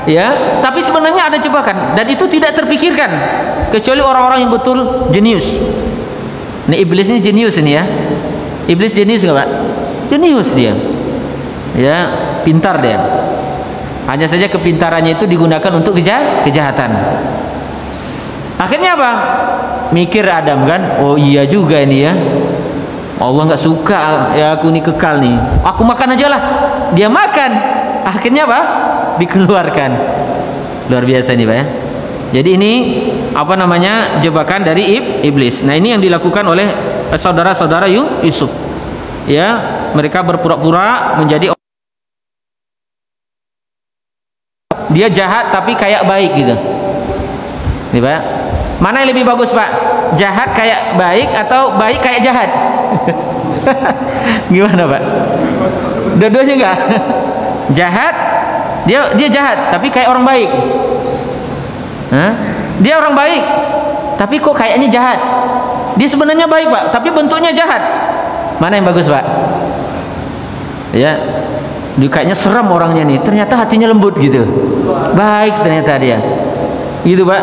ya, tapi sebenarnya ada jebakan dan itu tidak terpikirkan kecuali orang-orang yang betul jenius. Nih iblis ini jenius ini ya. Iblis jenius nggak, Pak? Jenius dia. Ya, pintar dia. Hanya saja kepintarannya itu digunakan untuk kejahatan. Akhirnya apa? Mikir Adam kan, oh iya juga ini ya. Allah nggak suka ya aku ini kekal nih. Aku makan aja lah. Dia makan. Akhirnya apa? Dikeluarkan. Luar biasa nih, Pak ya. Jadi ini apa namanya, jebakan dari iblis. Nah, ini yang dilakukan oleh saudara-saudara Yusuf. Ya, mereka berpura-pura menjadi dia jahat tapi kayak baik gitu. Nih Pak, mana yang lebih bagus Pak? Jahat kayak baik atau baik kayak jahat? Gimana Pak? Dua-duanya enggak? Jahat, dia jahat tapi kayak orang baik. Hah? Dia orang baik tapi kok kayaknya jahat. Dia sebenarnya baik Pak, tapi bentuknya jahat. Mana yang bagus Pak? Ya, dia kayaknya seram orangnya nih, ternyata hatinya lembut gitu, baik ternyata dia gitu Pak.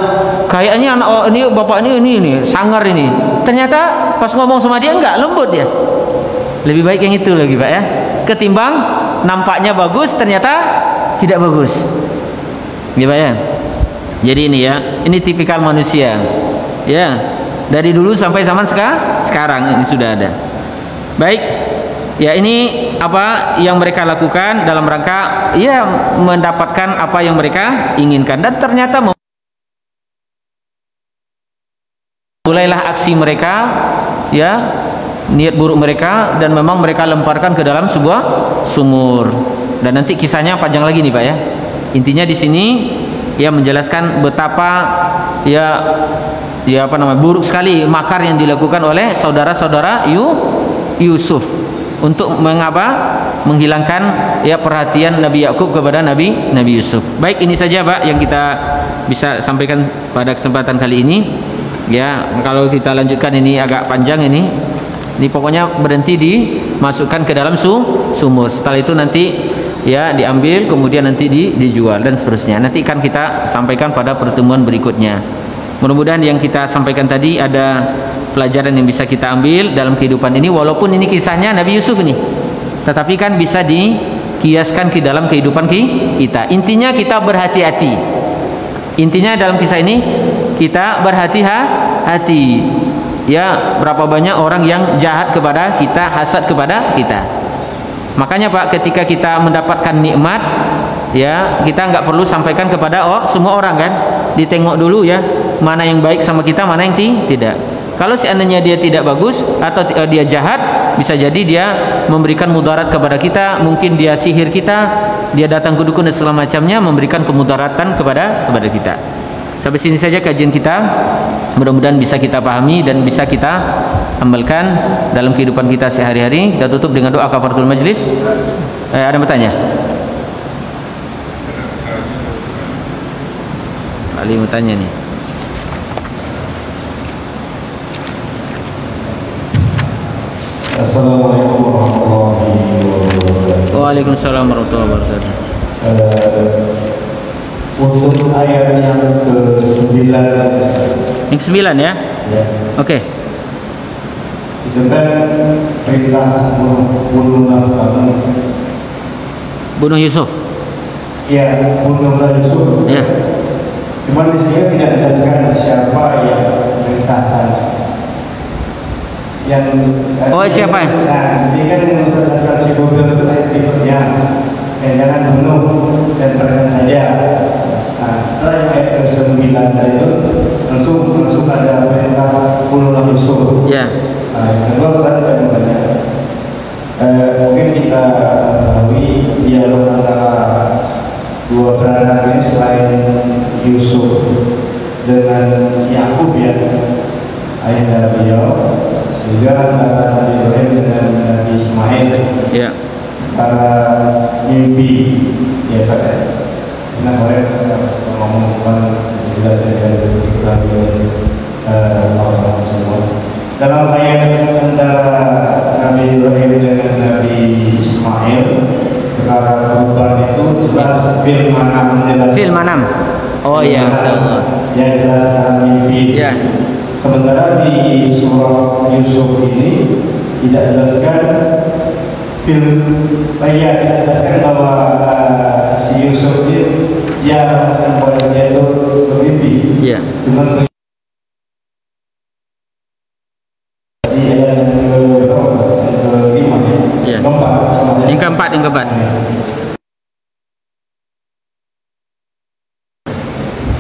Kayaknya anak ini bapak ini sangar ini, ternyata pas ngomong sama dia enggak, lembut dia. Lebih baik yang itu lagi Pak ya, ketimbang nampaknya bagus ternyata tidak bagus gitu Pak ya. Jadi ini ya, ini tipikal manusia ya, dari dulu sampai zaman sekarang ini sudah ada. Baik ya, ini apa yang mereka lakukan dalam rangka ya mendapatkan apa yang mereka inginkan, dan ternyata mulailah aksi mereka ya, niat buruk mereka, dan memang mereka lemparkan ke dalam sebuah sumur. Dan nanti kisahnya panjang lagi nih Pak ya. Intinya di sini ya menjelaskan betapa ya apa namanya, buruk sekali makar yang dilakukan oleh saudara-saudara Yusuf untuk menghilangkan ya perhatian Nabi Yakub kepada Nabi Yusuf. Baik, ini saja Pak yang kita bisa sampaikan pada kesempatan kali ini. Ya, kalau kita lanjutkan ini agak panjang ini. Ini pokoknya berhenti dimasukkan ke dalam sumur. Setelah itu nanti ya diambil, kemudian nanti dijual dan seterusnya. Nanti akan kita sampaikan pada pertemuan berikutnya. Mudah-mudahan yang kita sampaikan tadi ada pelajaran yang bisa kita ambil dalam kehidupan ini, walaupun ini kisahnya Nabi Yusuf ini, tetapi kan bisa dikiaskan ke dalam kehidupan kita. Intinya kita berhati-hati. Intinya dalam kisah ini kita berhati-hati. Ya, berapa banyak orang yang jahat kepada kita, hasad kepada kita. Makanya Pak, ketika kita mendapatkan nikmat ya, kita nggak perlu sampaikan kepada semua orang kan. Ditengok dulu ya, mana yang baik sama kita, mana yang tidak. Kalau seandainya dia tidak bagus atau dia jahat, bisa jadi dia memberikan mudarat kepada kita, mungkin dia sihir kita, dia datang ke dukun dan segala macamnya, memberikan kemudaratan kepada kita. Sampai sini saja kajian kita. Mudah-mudahan bisa kita pahami dan bisa kita amalkan dalam kehidupan kita sehari-hari. Kita tutup dengan doa kafaratul majlis. Ada yang bertanya? Ali mau tanya nih. Assalamualaikum warahmatullahi wabarakatuh. Waalaikumsalam warahmatullahi wabarakatuh. Untuk ayat yang ke-9. Yang ke-9 ya? Ya. Oke. Itu kan perintah bunuhlah kamu. Bunuh Yusuf. Ya, bunuhlah Yusuf. Ya. Cuma di sini tidak dijelaskan siapa yang perintahkan. Siapa? Nah, ini kan menjelaskan si Google itu ayat berikutnya. Jangan bunuh dan berikan saja. Nah, setelah ayat ke-9 itu langsung ada perintah bunuhlah Yusuf. Ya. Nah, yang kedua saya bertanya, mungkin kita ketahui dialog antara dua beranak ini selain Yusuf dengan Yakub ya, ayah beliau, juga antara Nabi Ibrahim dengan Nabi Ismail. Ya. Antara mimpi biasa kan. Nah, boleh ngomong jelas dari kita orang semua. Dalam ayat antara Nabi Ibrahim dengan Nabi Ismail, perkara kurban itu jelas fil manam. Oh iya, ya jelas dalam mimpi. Ya. Sementara di surah Yusuf ini tidak jelaskan tidak jelaskan bahwa si Yusuf ini dia mengatakan bahwa dia itu bermimpi. Iya. Cuma di ayat yang ke-5 ya. Yang keempat.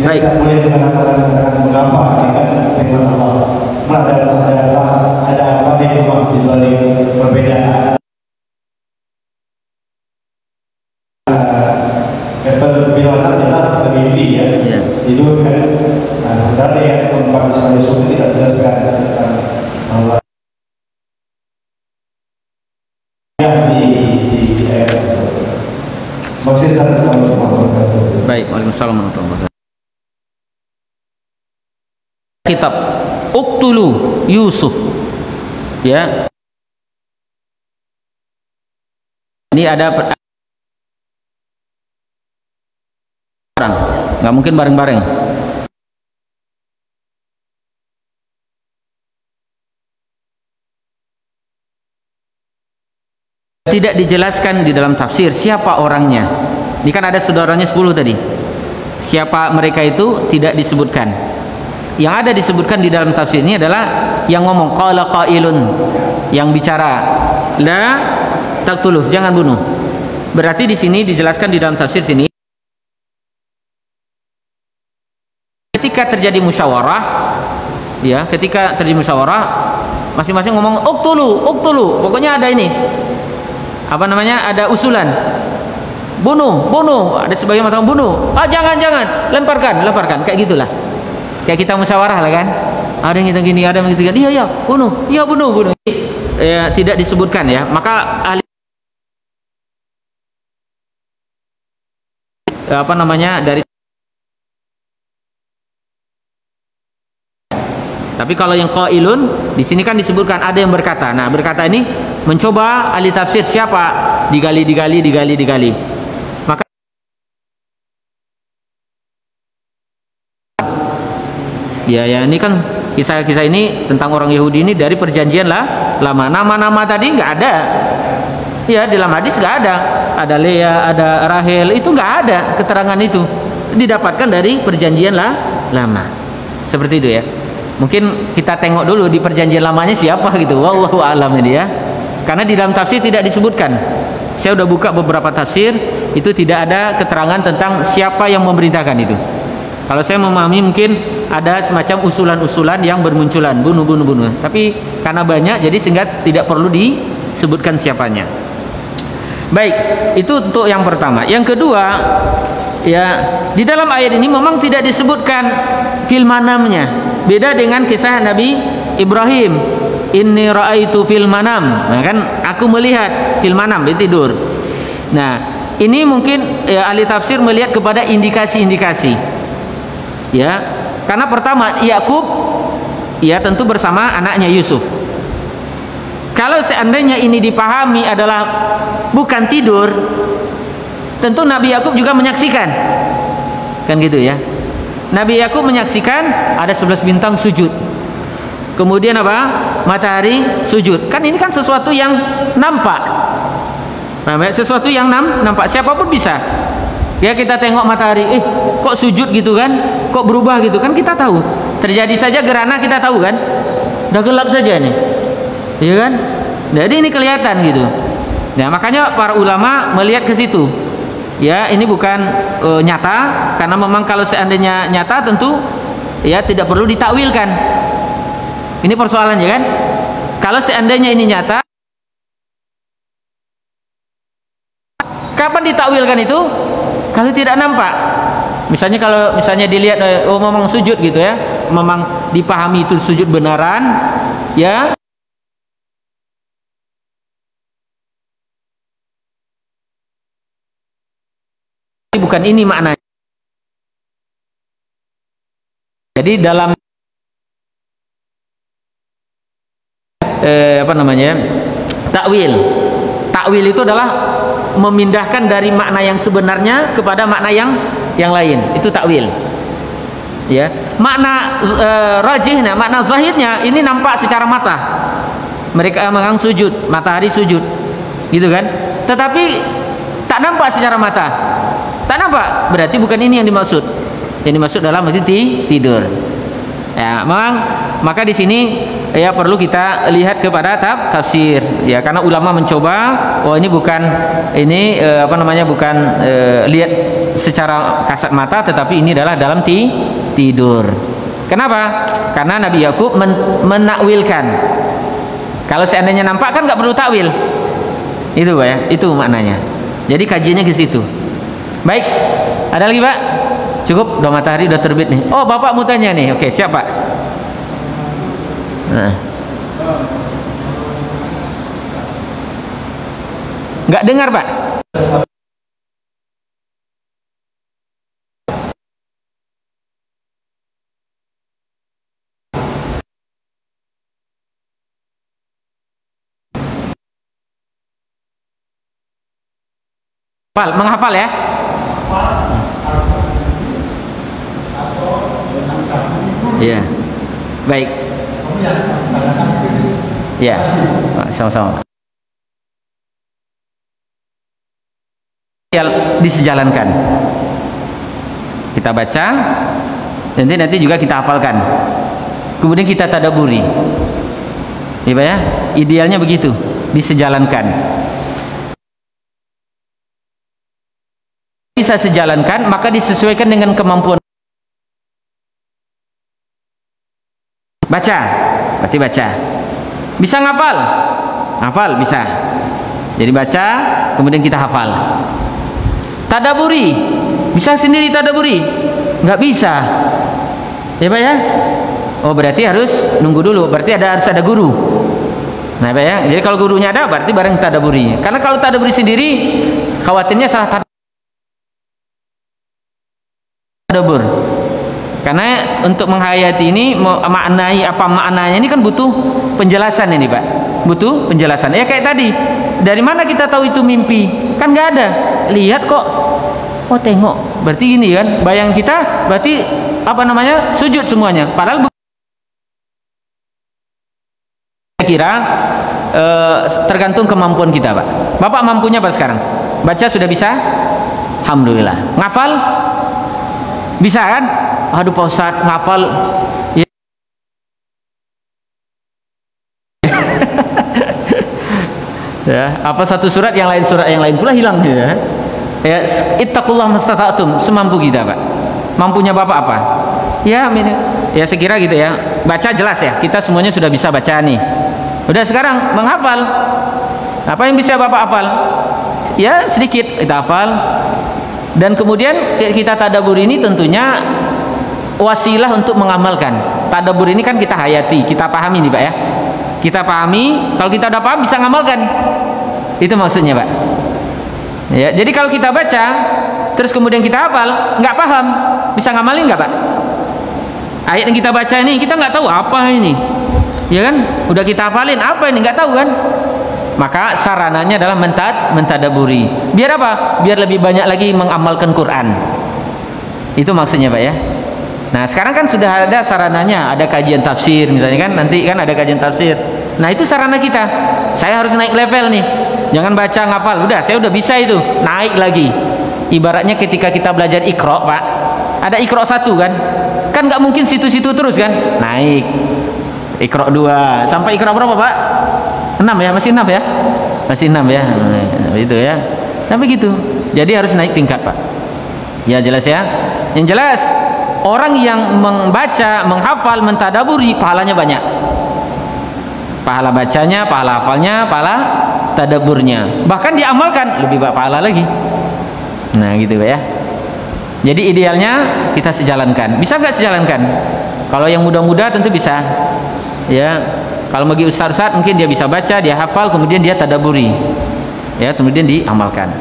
Baik. Tidak boleh mengatakan mengapa dengan firman Allah. Ada apa Apple Binona jelas mimpi ya. Tidur kan. Nah, sebenarnya ya keempat Yusuf itu tidak jelaskan tentang bahwa di ayat tersebut. Baik, waalaikumsalam warahmatullahi wabarakatuh. Kitab Uqtulu Yusuf. Ya. Ini ada orang, nggak mungkin bareng-bareng. Tidak dijelaskan di dalam tafsir siapa orangnya. Ini kan ada saudaranya 10 tadi. Siapa mereka itu tidak disebutkan. Yang ada disebutkan di dalam tafsir ini adalah yang ngomong qala qailun, yang bicara la taqtuluh, jangan bunuh. Berarti di sini dijelaskan di dalam tafsir sini ketika terjadi musyawarah, ya, ketika terjadi musyawarah masing-masing ngomong uqtulu, uqtulu. Pokoknya ada ini. Apa namanya? Ada usulan. Bunuh, bunuh. Ada sebagian mengatakan bunuh. Ah, jangan, lemparkan, lemparkan. Kayak gitulah. Kayak kita musyawarah lah kan. Ada yang gitu gini, ada yang gitu gini. Iya, bunuh. Iya, bunuh. Ya, tidak disebutkan ya. Maka ahli apa namanya dari. Tapi kalau yang qailun di sini kan disebutkan ada yang berkata. Nah, berkata ini mencoba ahli tafsir siapa? Digali. Maka ya ini kan kisah-kisah ini tentang orang Yahudi ini dari perjanjian lama. Nama-nama tadi nggak ada. Ya, di dalam hadis nggak ada. Ada Lea, ada Rahel, itu nggak ada keterangan itu. Didapatkan dari perjanjian lama. Seperti itu ya. Mungkin kita tengok dulu di perjanjian lamanya siapa gitu. Wallahu a'lam ini ya. Karena di dalam tafsir tidak disebutkan. Saya udah buka beberapa tafsir, itu tidak ada keterangan tentang siapa yang memerintahkan itu. Kalau saya memahami mungkin ada semacam usulan-usulan yang bermunculan, bunuh. Tapi karena banyak jadi sehingga tidak perlu disebutkan siapanya. Baik, itu untuk yang pertama. Yang kedua, ya, di dalam ayat ini memang tidak disebutkan fil manamnya. Beda dengan kisah Nabi Ibrahim, inni ra'aitu fil manam. Nah, kan aku melihat fil manam, di tidur. Nah, ini mungkin ya, ahli tafsir melihat kepada indikasi-indikasi. Ya, karena pertama Yakub ya tentu bersama anaknya Yusuf. Kalau seandainya ini dipahami adalah bukan tidur, tentu Nabi Yakub juga menyaksikan. Kan gitu ya. Nabi Yakub menyaksikan ada 11 bintang sujud. Kemudian apa? Matahari sujud. Kan ini kan sesuatu yang nampak. Sesuatu yang nampak. Siapapun bisa. Ya, kita tengok matahari, kok sujud gitu kan? Kok berubah gitu kan? Kita tahu. Terjadi saja gerhana kita tahu kan? Udah gelap saja nih. Iya kan? Jadi ini kelihatan gitu. Nah, makanya para ulama melihat ke situ. Ya, ini bukan nyata, karena memang kalau seandainya nyata tentu ya tidak perlu ditakwilkan. Ini persoalannya kan. Kalau seandainya ini nyata, kapan ditakwilkan itu? Kalau tidak nampak. Misalnya kalau misalnya dilihat memang sujud gitu ya, memang dipahami itu sujud benaran, ya. Bukan ini maknanya. Jadi dalam apa namanya, takwil itu adalah memindahkan dari makna yang sebenarnya kepada makna yang lain. Itu takwil. Ya, makna rajihnya, makna zahirnya ini nampak secara mata. Mereka mengang sujud, matahari sujud, gitu kan? Tetapi tak nampak secara mata. Tak nampak, berarti bukan ini yang dimaksud. Yang dimaksud adalah masih tidur. Ya, memang maka di sini ya perlu kita lihat kepada tafsir. Ya, karena ulama mencoba, oh ini bukan ini apa namanya, bukan lihat secara kasat mata, tetapi ini adalah dalam tidur. Kenapa? Karena Nabi Yakub menakwilkan. Kalau seandainya nampak kan nggak perlu takwil. Itu ya, itu maknanya. Jadi kajiannya ke situ. Baik, ada lagi Pak? Cukup, udah matahari udah terbit nih. Oh, Bapak mau tanya nih. Oke, siap Pak. Nah. Nggak dengar Pak? Menghafal ya? Iya. Baik. Ya, sama-sama. Disejalankan. Kita baca, nanti juga kita hafalkan. Kemudian kita tadaburi. Iya Pak ya? Idealnya begitu, disejalankan. Bisa sejalankan, maka disesuaikan dengan kemampuan. Baca, berarti baca. Bisa ngapal? Hafal bisa. Jadi baca, kemudian kita hafal. Tadaburi, bisa sendiri tadaburi? Nggak bisa. Ya Pak ya? Oh, berarti harus nunggu dulu. Berarti harus ada guru. Nah Pak ya, jadi kalau gurunya ada, berarti bareng tadaburi. Karena kalau tadaburi sendiri, khawatirnya salah tadabbur. Karena untuk menghayati ini, maknai apa maknanya ini kan butuh penjelasan ini Pak. Butuh penjelasan. Ya kayak tadi, dari mana kita tahu itu mimpi? Kan nggak ada. Lihat kok. Oh tengok. Berarti gini kan. Bayang kita berarti apa namanya? Sujud semuanya. Padahal kira tergantung kemampuan kita Pak. Bapak mampunya apa sekarang? Baca sudah bisa? Alhamdulillah. Ngafal? Bisa kan? Aduh Pak Ustadz, ngafal ya. Ya, apa satu surat yang lain pula hilang ya. Ya, ittaqullah mastata'tum, semampu kita Pak. Mampunya Bapak apa? Ya, ya sekira gitu ya. Baca jelas ya, kita semuanya sudah bisa baca nih. Udah sekarang menghafal. Apa yang bisa Bapak hafal? Ya sedikit kita hafal. Dan kemudian kita tadabur ini tentunya wasilah untuk mengamalkan. Tadabur ini kan kita hayati, kita pahami nih Pak ya. Kita pahami, kalau kita udah paham bisa ngamalkan. Itu maksudnya Pak. Ya, jadi kalau kita baca, terus kemudian kita hafal, nggak paham, bisa ngamalin nggak Pak? Ayat yang kita baca ini kita nggak tahu apa ini, ya kan? Udah kita hafalin apa ini nggak tahu kan? Maka sarananya adalah mentadaburi. Biar apa? Biar lebih banyak lagi mengamalkan Quran. Itu maksudnya Pak ya. Nah sekarang kan sudah ada sarananya, ada kajian tafsir misalnya kan, nanti kan ada kajian tafsir. Nah itu sarana kita. Saya harus naik level nih. Jangan baca ngapal. Udah, saya udah bisa itu. Naik lagi. Ibaratnya ketika kita belajar Iqra Pak, ada Iqra 1 kan? Kan nggak mungkin situ-situ terus kan? Naik. Iqra 2 sampai Iqra berapa Pak? 6 ya, masih 6 ya? Masih 6 ya. Nah, itu ya. Sampai gitu. Jadi harus naik tingkat Pak. Ya jelas ya. Yang jelas orang yang membaca, menghafal, mentadaburi pahalanya banyak. Pahala bacanya, pahala hafalnya, pahala tadaburnya. Bahkan diamalkan lebih banyak pahala lagi. Nah gitu Pak ya. Jadi idealnya kita sejalankan. Bisa nggak sejalankan? Kalau yang muda-muda tentu bisa. Ya. Kalau bagi ustaz-ustaz mungkin dia bisa baca, dia hafal, kemudian dia tadaburi. Ya, kemudian diamalkan.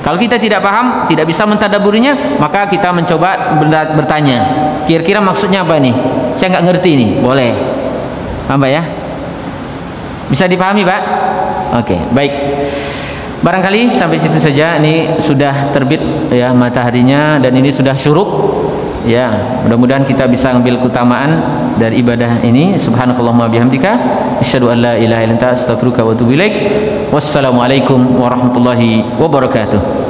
Kalau kita tidak paham, tidak bisa mentadaburinya, maka kita mencoba bertanya. Kira-kira maksudnya apa nih? Saya nggak ngerti nih. Boleh. Paham Pak ya? Bisa dipahami Pak? Oke, baik. Barangkali sampai situ saja. Ini sudah terbit ya mataharinya dan ini sudah syuruk. Ya, mudah-mudahan kita bisa ambil keutamaan dari ibadah ini. Subhanakallahumma bihamdika asyhadu an la ilaha illa anta astaghfiruka wa atubu ilaik. Wassalamualaikum warahmatullahi wabarakatuh.